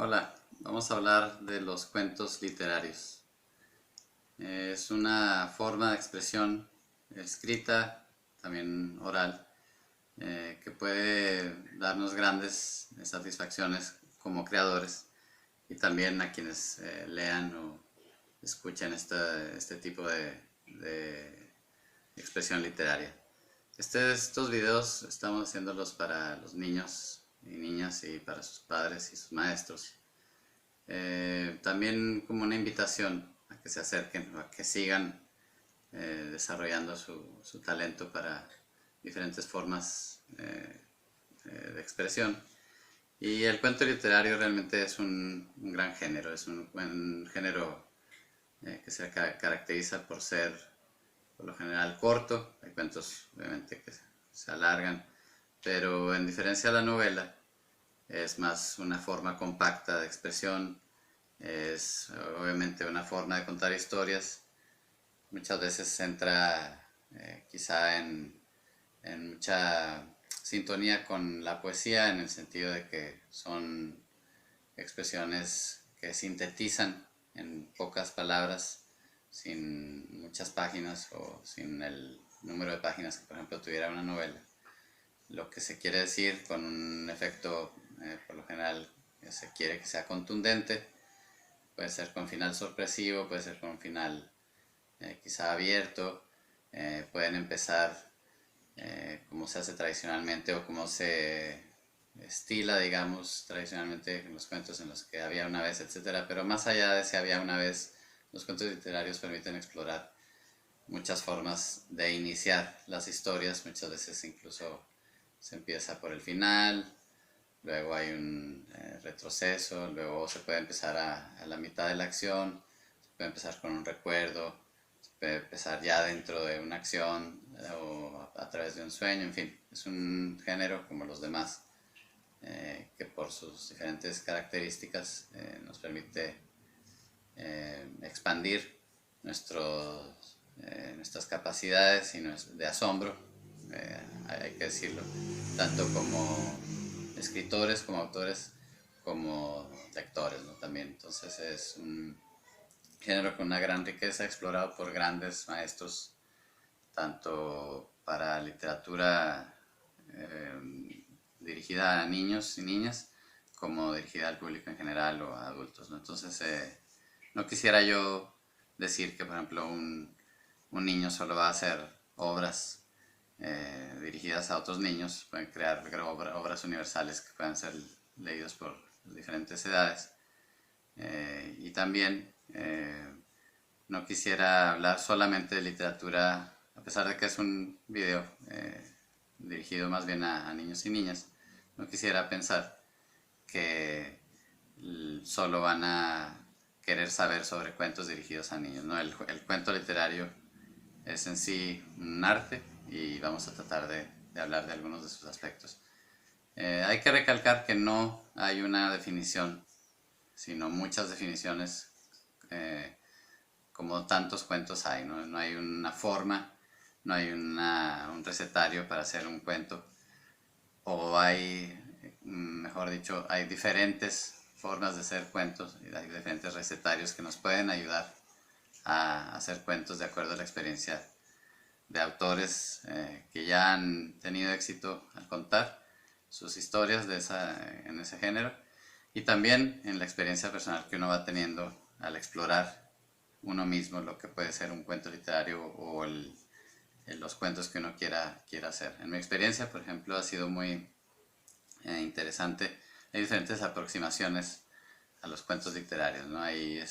Hola, vamos a hablar de los cuentos literarios. Es una forma de expresión escrita, también oral, que puede darnos grandes satisfacciones como creadores y también a quienes lean o escuchen este tipo de expresión literaria. Estos videos estamos haciéndolos para los niños y niñas y para sus padres y sus maestros. También como una invitación a que se acerquen, a que sigan desarrollando su talento para diferentes formas de expresión. Y el cuento literario realmente es un gran género, es un género que se caracteriza por ser por lo general corto. Hay cuentos obviamente que se alargan, pero en diferencia a la novela es más una forma compacta de expresión, es obviamente una forma de contar historias. Muchas veces se centra quizá en mucha sintonía con la poesía, en el sentido de que son expresiones que sintetizan en pocas palabras, sin muchas páginas o sin el número de páginas que por ejemplo tuviera una novela. Lo que se quiere decir con un efecto, por lo general, se quiere que sea contundente. Puede ser con final sorpresivo, puede ser con un final quizá abierto. Pueden empezar como se hace tradicionalmente o como se estila, digamos, tradicionalmente en los cuentos en los que había una vez, etcétera. Pero más allá de si había una vez, los cuentos literarios permiten explorar muchas formas de iniciar las historias. Muchas veces incluso se empieza por el final, luego hay un retroceso, luego se puede empezar a la mitad de la acción, se puede empezar con un recuerdo, se puede empezar ya dentro de una acción o a través de un sueño, en fin, es un género como los demás, que por sus diferentes características nos permite expandir nuestras capacidades y de asombro, hay que decirlo, tanto como escritores, como autores, como lectores, ¿no? También. Entonces es un género con una gran riqueza explorado por grandes maestros, tanto para literatura dirigida a niños y niñas, como dirigida al público en general o a adultos, ¿no? Entonces, no quisiera yo decir que, por ejemplo, un niño solo va a hacer obras dirigidas a otros niños. Pueden crear obras universales que puedan ser leídos por diferentes edades. Y también no quisiera hablar solamente de literatura, a pesar de que es un video dirigido más bien a niños y niñas. No quisiera pensar que solo van a querer saber sobre cuentos dirigidos a niños, ¿no? El cuento literario es en sí un arte y vamos a tratar de hablar de algunos de sus aspectos. Hay que recalcar que no hay una definición, sino muchas definiciones, como tantos cuentos hay, ¿no? No hay una forma, no hay un recetario para hacer un cuento, o hay, mejor dicho, hay diferentes formas de hacer cuentos, y hay diferentes recetarios que nos pueden ayudar a hacer cuentos de acuerdo a la experiencia de autores que ya han tenido éxito al contar sus historias en ese género, y también en la experiencia personal que uno va teniendo al explorar uno mismo lo que puede ser un cuento literario o los cuentos que uno quiera hacer. En mi experiencia, por ejemplo, ha sido muy interesante. Hay diferentes aproximaciones a los cuentos literarios, ¿no? Hay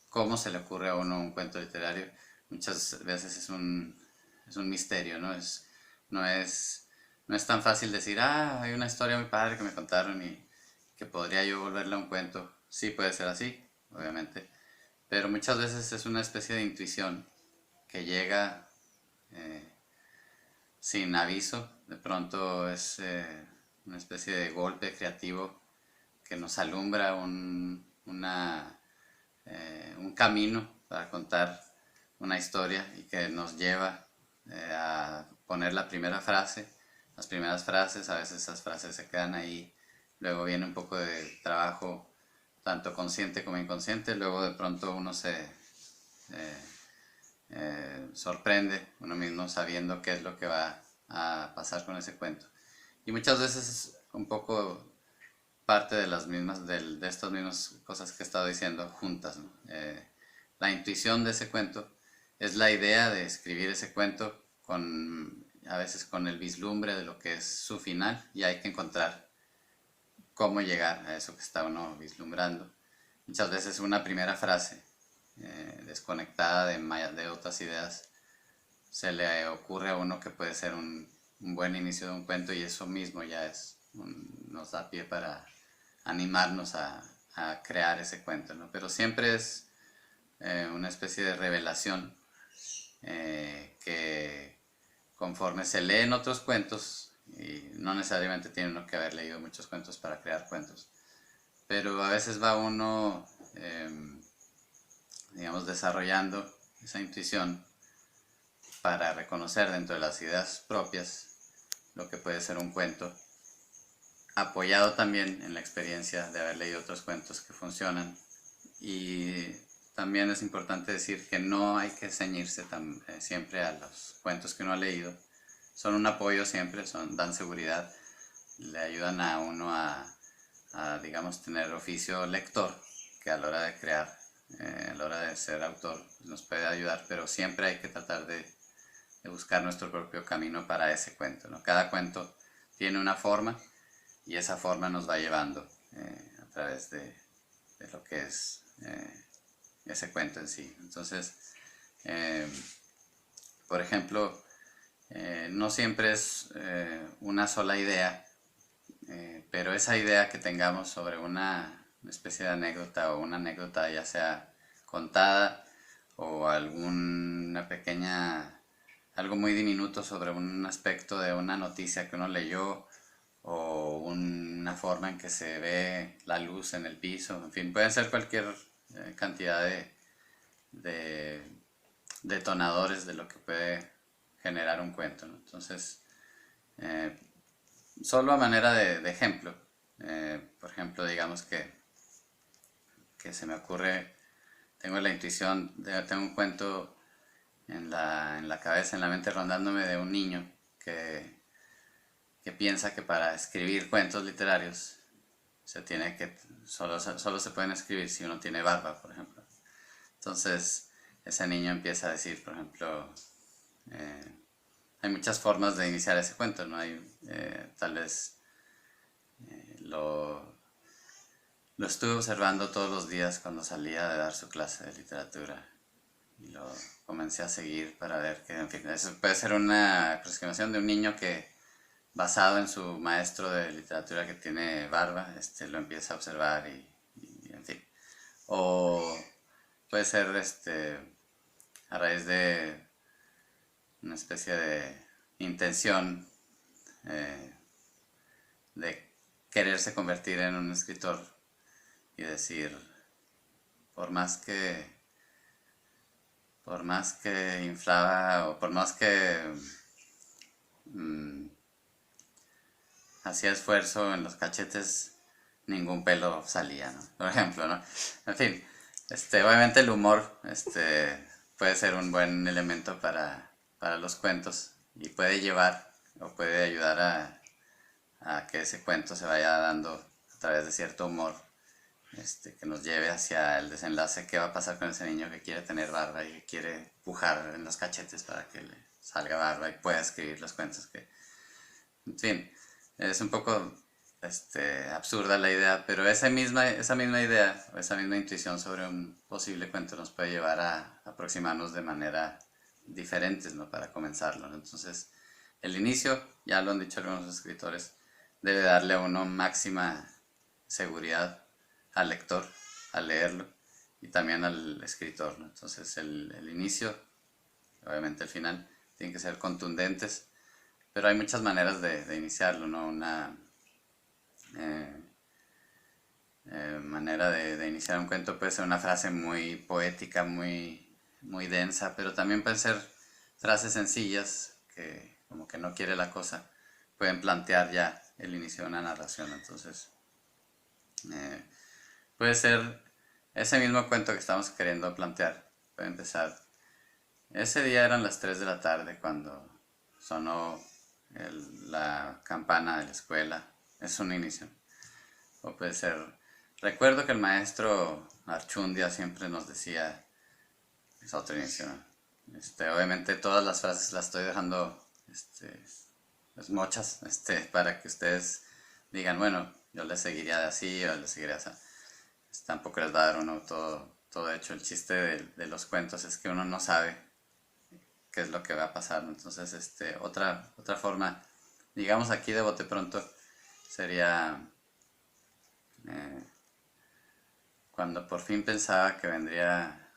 cómo se le ocurre a uno un cuento literario. Muchas veces es un misterio, ¿no? No es, no es tan fácil decir, hay una historia muy padre que me contaron y que podría yo volverla a un cuento. Sí puede ser así, obviamente, pero muchas veces es una especie de intuición que llega eh, sin aviso. De pronto es una especie de golpe creativo que nos alumbra un camino para contar una historia y que nos lleva a poner la primera frase, las primeras frases. A veces esas frases se quedan ahí luego viene un poco de trabajo tanto consciente como inconsciente, luego de pronto uno se sorprende uno mismo sabiendo qué es lo que va a pasar con ese cuento. Y muchas veces es un poco parte de las mismas, de estas mismas cosas que he estado diciendo juntas, ¿no? La intuición de ese cuento es la idea de escribir ese cuento a veces con el vislumbre de lo que es su final, y hay que encontrar cómo llegar a eso que está uno vislumbrando. Muchas veces una primera frase desconectada de otras ideas se le ocurre a uno que puede ser un buen inicio de un cuento, y eso mismo ya nos da pie para animarnos a crear ese cuento, ¿no? Pero siempre es una especie de revelación que conforme se leen otros cuentos, y no necesariamente tiene uno que haber leído muchos cuentos para crear cuentos, pero a veces va uno, digamos, desarrollando esa intuición para reconocer dentro de las ideas propias lo que puede ser un cuento, apoyado también en la experiencia de haber leído otros cuentos que funcionan. Y también es importante decir que no hay que ceñirse siempre a los cuentos que uno ha leído. Son un apoyo siempre, dan seguridad, le ayudan a uno a, digamos, tener oficio lector, que a la hora de crear, a la hora de ser autor, nos puede ayudar, pero siempre hay que tratar de buscar nuestro propio camino para ese cuento, ¿no? Cada cuento tiene una forma, y esa forma nos va llevando a través de lo que es ese cuento en sí. Entonces, por ejemplo, no siempre es una sola idea, pero esa idea que tengamos sobre una especie de anécdota, o una anécdota ya sea contada o alguna pequeña, algo muy diminuto sobre un aspecto de una noticia que uno leyó, o una forma en que se ve la luz en el piso, en fin, pueden ser cualquier cantidad de detonadores de lo que puede generar un cuento, ¿no? Entonces, solo a manera de ejemplo, por ejemplo, digamos que se me ocurre, tengo la intuición, tengo un cuento en la cabeza, en la mente, rondándome, de un niño que piensa que para escribir cuentos literarios solo se pueden escribir si uno tiene barba, por ejemplo. Entonces ese niño empieza a decir, por ejemplo, hay muchas formas de iniciar ese cuento, ¿no? Hay, tal vez lo estuve observando todos los días cuando salía de dar su clase de literatura, y lo comencé a seguir para ver que, en fin, eso puede ser una aproximación de un niño que, basado en su maestro de literatura que tiene barba, lo empieza a observar y en fin. O puede ser a raíz de una especie de intención de quererse convertir en un escritor, y decir, por más que inflaba, o por más que hacía esfuerzo en los cachetes, ningún pelo salía, ¿no? Por ejemplo, ¿no? En fin, obviamente el humor puede ser un buen elemento para los cuentos, y puede llevar o puede ayudar a que ese cuento se vaya dando a través de cierto humor, que nos lleve hacia el desenlace. ¿Qué va a pasar con ese niño que quiere tener barba y que quiere pujar en los cachetes para que le salga barba y pueda escribir los cuentos que... En fin, es un poco absurda la idea, pero esa misma idea, o esa misma intuición sobre un posible cuento, nos puede llevar a aproximarnos de manera diferentes, ¿no? Para comenzarlo, ¿no? Entonces, el inicio, ya lo han dicho algunos escritores, debe darle a uno máxima seguridad al lector, al leerlo, y también al escritor, ¿no? Entonces, el inicio, obviamente el final, tienen que ser contundentes, pero hay muchas maneras de iniciarlo, ¿no? Una manera de iniciar un cuento puede ser una frase muy poética, muy densa, pero también pueden ser frases sencillas que, como que no quiere la cosa, pueden plantear ya el inicio de una narración. Entonces, Eh, Puede ser ese mismo cuento que estamos queriendo plantear. Puede empezar. Ese día eran las 3 de la tarde cuando sonó la campana de la escuela. Es un inicio. O puede ser, recuerdo que el maestro Archundia siempre nos decía, es otro inicio, ¿no? Obviamente todas las frases las estoy dejando pues, mochas para que ustedes digan, bueno, yo les seguiría de así o les seguiría así. Tampoco les va a dar uno todo hecho. El chiste de los cuentos es que uno no sabe qué es lo que va a pasar, ¿no? Entonces, otra forma, digamos aquí de bote pronto, sería eh, cuando por fin pensaba que vendría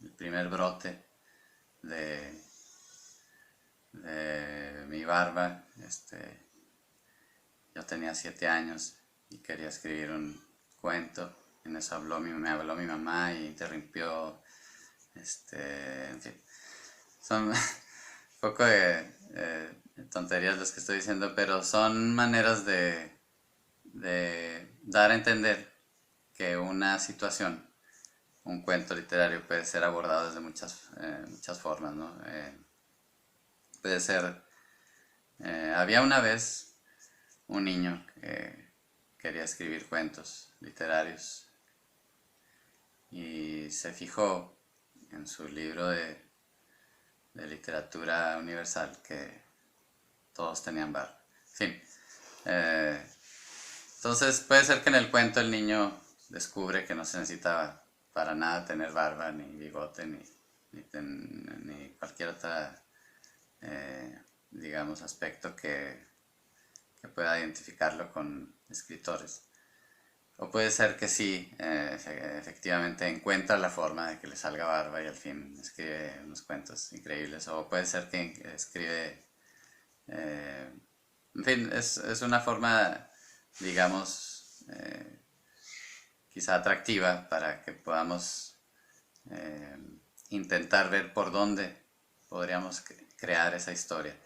el primer brote de, de mi barba. Yo tenía 7 años y quería escribir un cuento. En eso me habló mi mamá y interrumpió. En fin, son un poco de tonterías las que estoy diciendo, pero son maneras de dar a entender que una situación, un cuento literario puede ser abordado desde muchas formas, ¿no? Puede ser, había una vez un niño que quería escribir cuentos literarios y se fijó en su libro de literatura universal que todos tenían barba. En fin, entonces puede ser que en el cuento el niño descubre que no se necesitaba para nada tener barba, ni bigote, ni cualquier otra, digamos, aspecto que pueda identificarlo con escritores. O puede ser que sí, efectivamente encuentra la forma de que le salga barba y al fin escribe unos cuentos increíbles. O puede ser que escribe, eh, en fin, es una forma, digamos, quizá atractiva para que podamos eh, intentar ver por dónde podríamos crear esa historia.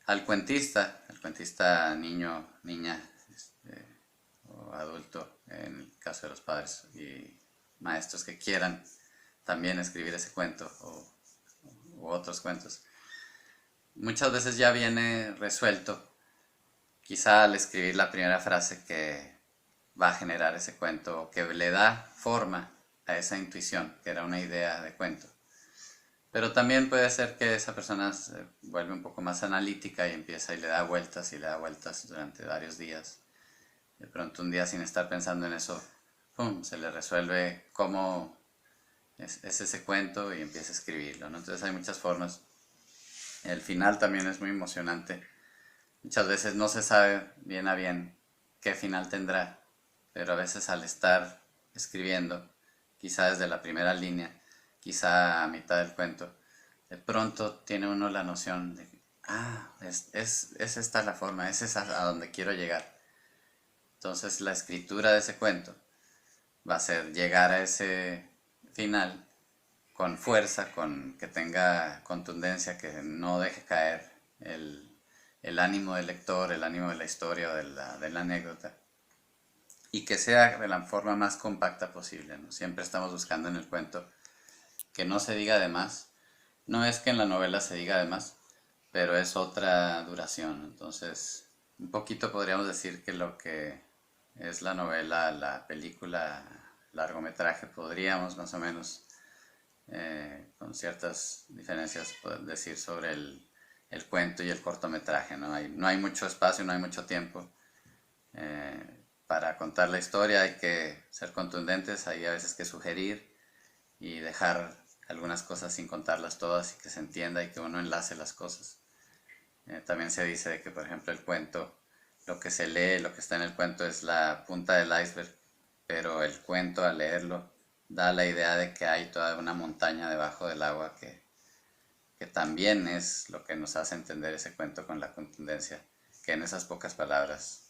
El cuentista niño, niña, o adulto, en el caso de los padres y maestros que quieran también escribir ese cuento u otros cuentos, muchas veces ya viene resuelto, quizá al escribir la primera frase que va a generar ese cuento, que le da forma a esa intuición, que era una idea de cuento. Pero también puede ser que esa persona se vuelve un poco más analítica y empieza y le da vueltas y le da vueltas durante varios días. De pronto un día sin estar pensando en eso, ¡pum!, se le resuelve cómo es ese cuento y empieza a escribirlo, ¿no? Entonces hay muchas formas. El final también es muy emocionante. Muchas veces no se sabe bien a bien qué final tendrá, pero a veces al estar escribiendo, quizá desde la primera línea, quizá a mitad del cuento, de pronto tiene uno la noción de, es esta la forma, es esa a donde quiero llegar. Entonces la escritura de ese cuento va a ser llegar a ese final con fuerza, con que tenga contundencia, que no deje caer el ánimo del lector, el ánimo de la historia o de la anécdota, y que sea de la forma más compacta posible, ¿no? Siempre estamos buscando en el cuento que no se diga de más. No es que en la novela se diga de más, pero es otra duración. Entonces, un poquito podríamos decir que lo que es la novela, la película, largometraje, podríamos más o menos, con ciertas diferencias, poder decir sobre el cuento y el cortometraje. No hay mucho espacio, no hay mucho tiempo para contar la historia, hay que ser contundentes, hay a veces que sugerir y dejar algunas cosas sin contarlas todas y que se entienda y que uno enlace las cosas. También se dice de que, por ejemplo, el cuento, lo que se lee, lo que está en el cuento es la punta del iceberg, pero el cuento al leerlo da la idea de que hay toda una montaña debajo del agua que también es lo que nos hace entender ese cuento con la contundencia, que en esas pocas palabras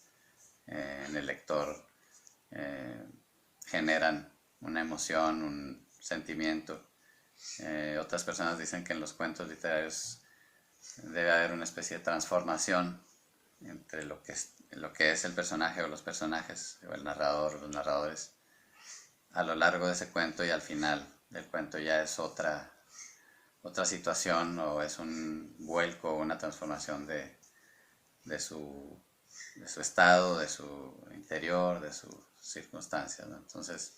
en el lector eh, generan una emoción, un sentimiento. Otras personas dicen que en los cuentos literarios debe haber una especie de transformación entre lo que es el personaje o los personajes, o el narrador o los narradores, a lo largo de ese cuento, y al final del cuento ya es otra situación, o es un vuelco o una transformación de su, de su estado, de su interior, de sus circunstancias, ¿no? Entonces,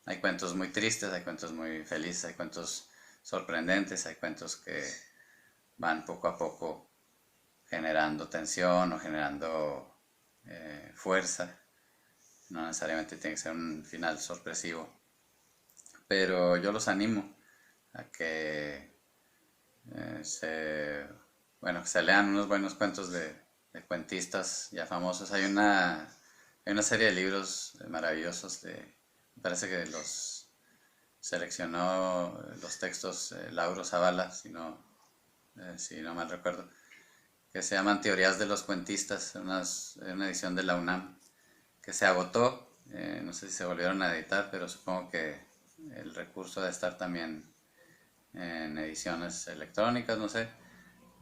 hay cuentos muy tristes, hay cuentos muy felices, hay cuentos sorprendentes, hay cuentos que van poco a poco generando tensión o generando fuerza. No necesariamente tiene que ser un final sorpresivo, pero yo los animo a que bueno, que se lean unos buenos cuentos de cuentistas ya famosos. Hay una serie de libros maravillosos me parece que los seleccionó los textos Lauro Zavala, si no mal recuerdo, que se llaman Teorías de los Cuentistas, una edición de la UNAM, que se agotó. No sé si se volvieron a editar, pero supongo que el recurso debe estar también en ediciones electrónicas, no sé.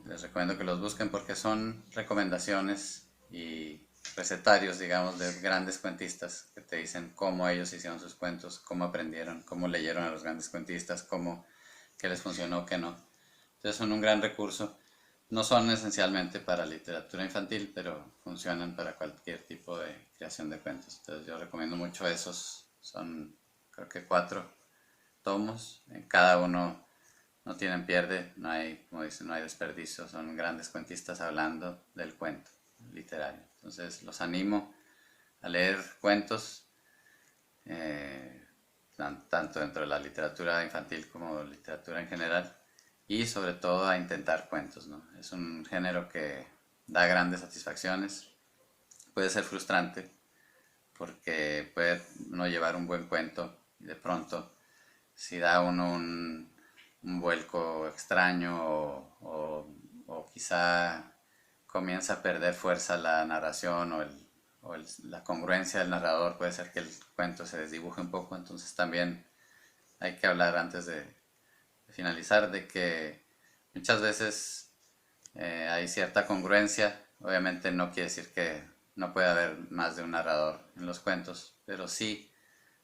Les recomiendo que los busquen porque son recomendaciones y recetarios, digamos, de grandes cuentistas que te dicen cómo ellos hicieron sus cuentos, cómo aprendieron, cómo leyeron a los grandes cuentistas, qué les funcionó, qué no. Entonces son un gran recurso. No son esencialmente para literatura infantil, pero funcionan para cualquier tipo de creación de cuentos. Entonces yo recomiendo mucho esos. Son, creo que 4 tomos. En cada uno no tienen pierde, no hay, como dicen, no hay desperdicio. Son grandes cuentistas hablando del cuento literario. Entonces los animo a leer cuentos, tanto dentro de la literatura infantil como literatura en general, y sobre todo a intentar cuentos, ¿no? Es un género que da grandes satisfacciones, puede ser frustrante porque puede no llevar un buen cuento y de pronto si da uno un vuelco extraño o quizá comienza a perder fuerza la narración la congruencia del narrador, puede ser que el cuento se desdibuje un poco. Entonces también hay que hablar antes de finalizar de que muchas veces hay cierta congruencia. Obviamente no quiere decir que no puede haber más de un narrador en los cuentos, pero sí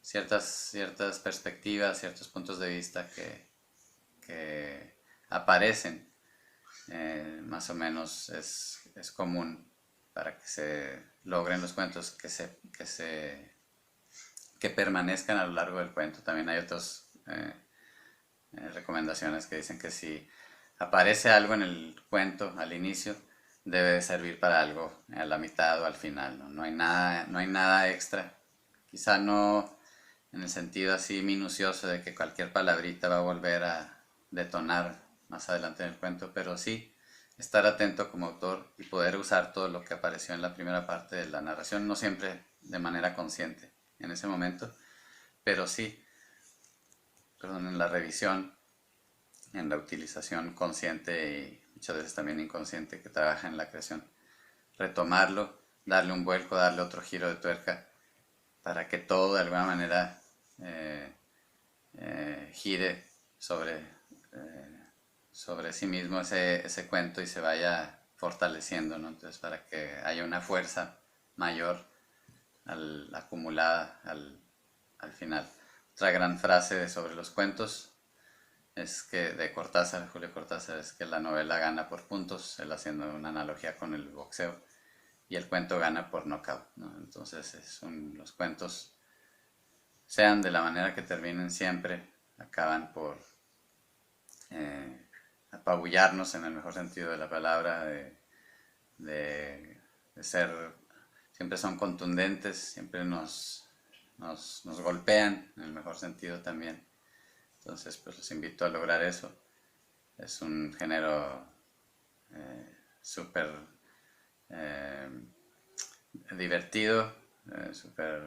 ciertas perspectivas, ciertos puntos de vista que aparecen, más o menos es común para que se logren los cuentos, que permanezcan a lo largo del cuento. También hay otras recomendaciones que dicen que si aparece algo en el cuento al inicio, debe servir para algo a la mitad o al final, ¿no? No hay nada extra. Quizá no en el sentido así minucioso de que cualquier palabrita va a volver a detonar más adelante en el cuento, pero sí estar atento como autor y poder usar todo lo que apareció en la primera parte de la narración, no siempre de manera consciente en ese momento, pero sí, perdón, en la revisión, en la utilización consciente y muchas veces también inconsciente que trabaja en la creación. Retomarlo, darle un vuelco, darle otro giro de tuerca para que todo de alguna manera gire sobre sí mismo ese cuento y se vaya fortaleciendo, ¿no? Entonces para que haya una fuerza mayor acumulada al final. Otra gran frase sobre los cuentos es que de Cortázar, Julio Cortázar, es que la novela gana por puntos, él haciendo una analogía con el boxeo, y el cuento gana por knockout, ¿no? Entonces los cuentos, sean de la manera que terminen, siempre acaban por apabullarnos en el mejor sentido de la palabra, de ser, siempre son contundentes, siempre nos golpean en el mejor sentido también. Entonces pues los invito a lograr eso. Es un género súper divertido, súper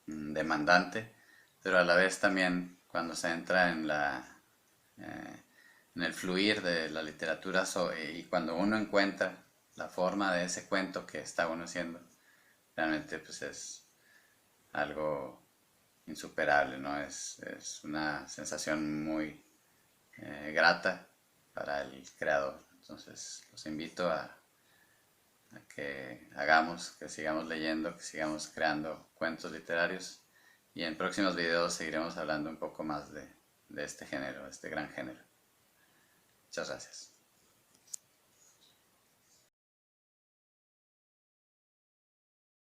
demandante, pero a la vez también cuando se entra en el fluir de la literatura y cuando uno encuentra la forma de ese cuento que está uno haciendo, realmente pues es algo insuperable, ¿no? Es una sensación muy grata para el creador. Entonces los invito a que sigamos leyendo, que sigamos creando cuentos literarios, y en próximos videos seguiremos hablando un poco más de este género, de este gran género. Muchas gracias.